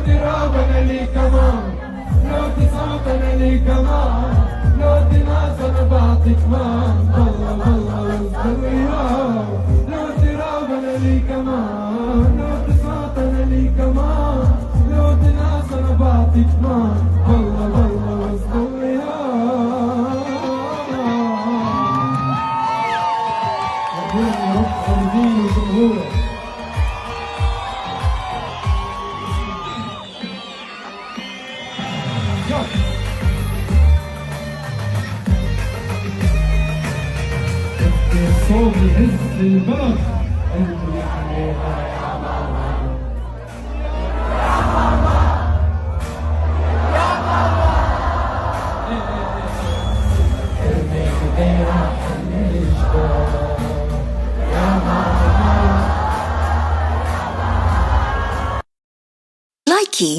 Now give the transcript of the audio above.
تراب انا لي كمان، لو تصوت انا لي كمان، لو تناس انا بعطي كمان. والله والله واصبر وياه، لو تراب انا لي كمان، لو تصوت انا لي كمان، لو تناس انا بعطي كمان. والله والله واصبر وياه. ربنا يا رب خالدين وجمهوره. الصوت يهز البلد، قلبي عليها يا ماما. ارمي ايدينا حنشتاق يا ماما. Likey